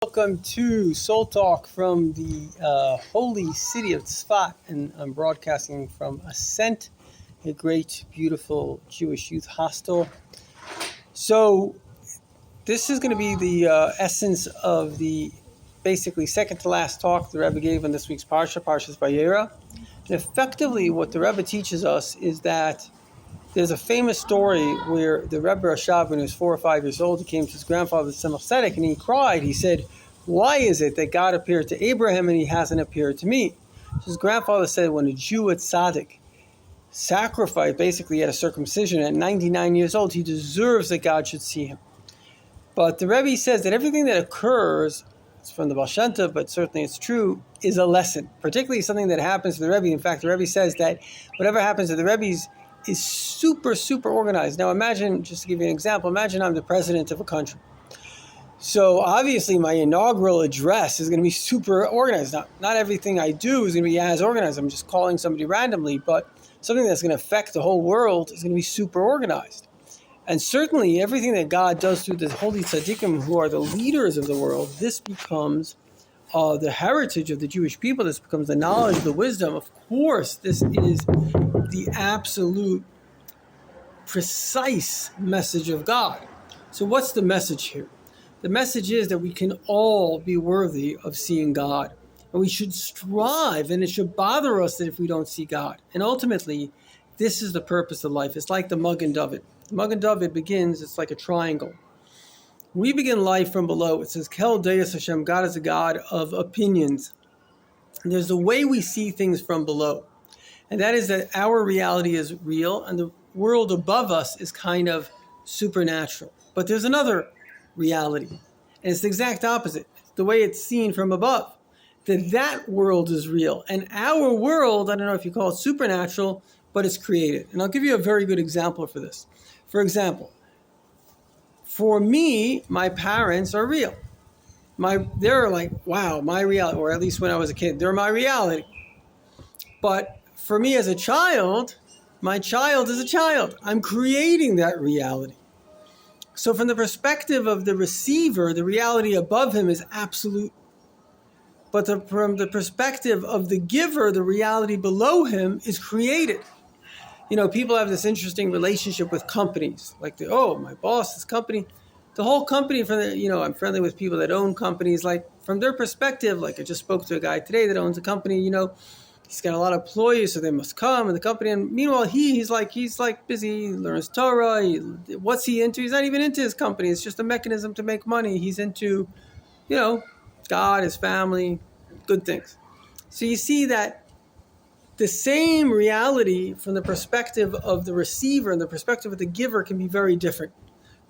Welcome to SoulTalk from the holy city of Tzfat, and I'm broadcasting from Ascent, a great, beautiful Jewish youth hostel. So this is going to be the essence of the basically second to last talk the Rebbe gave on this week's Parsha, Parshas Vayera. And effectively what the Rebbe teaches us is that there's a famous story where the Rebbe Rashab, when he was 4 or 5 years old, he came to his grandfather, Tzemach Tzedek, and he cried. He said, "Why is it that God appeared to Abraham and he hasn't appeared to me?" So his grandfather said, when a Jew at Tzaddik sacrificed, basically at a circumcision at 99 years old, he deserves that God should see him. But the Rebbe says that everything that occurs, it's from the Baal Shem Tov, but certainly it's true, is a lesson, particularly something that happens to the Rebbe. In fact, the Rebbe says that whatever happens to the Rebbe's is super, super organized. Now imagine, just to give you an example, imagine I'm the president of a country. So obviously my inaugural address is going to be super organized. Not everything I do is going to be as organized. I'm just calling somebody randomly, but something that's going to affect the whole world is going to be super organized. And certainly everything that God does through the holy tzaddikim who are the leaders of the world, this becomes the heritage of the Jewish people. This becomes the knowledge, the wisdom. Of course, this is the absolute precise message of God. So what's the message here? The message is that we can all be worthy of seeing God. And we should strive, and it should bother us that if we don't see God. And ultimately, this is the purpose of life. It's like the Magen David. The Magen David begins, it's like a triangle. We begin life from below. It says, Kel Deus Hashem, God is a God of opinions. And there's the way we see things from below. And that is that our reality is real and the world above us is kind of supernatural. But there's another reality. And it's the exact opposite. It's the way it's seen from above. That world is real. And our world, I don't know if you call it supernatural, but it's created. And I'll give you a very good example for this. For example, for me, my parents are real. They're like, wow, my reality, or at least when I was a kid, they're my reality. But for me as a child, my child is a child. I'm creating that reality. So from the perspective of the receiver, the reality above him is absolute. But from the perspective of the giver, the reality below him is created. You know, people have this interesting relationship with companies. Like, my boss, this company. The whole company, I'm friendly with people that own companies. Like, from their perspective, like I just spoke to a guy today that owns a company, he's got a lot of employees, so they must come in the company. And meanwhile, he's like busy, he learns Torah. What's he into? He's not even into his company. It's just a mechanism to make money. He's into, God, his family, good things. So you see that the same reality from the perspective of the receiver and the perspective of the giver can be very different.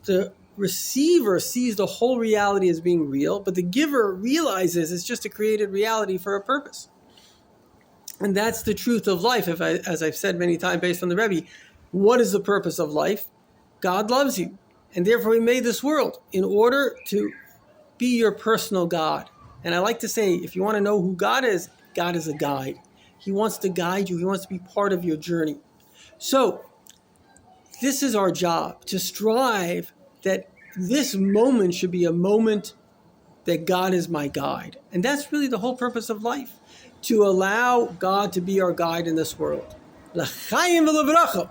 The receiver sees the whole reality as being real, but the giver realizes it's just a created reality for a purpose. And that's the truth of life. As I've said many times based on the Rebbe, what is the purpose of life? God loves you. And therefore he made this world in order to be your personal God. And I like to say, if you want to know who God is a guide. He wants to guide you. He wants to be part of your journey. So this is our job, to strive that this moment should be a moment that God is my guide. And that's really the whole purpose of life, to allow God to be our guide in this world. L'chaim v'levracha.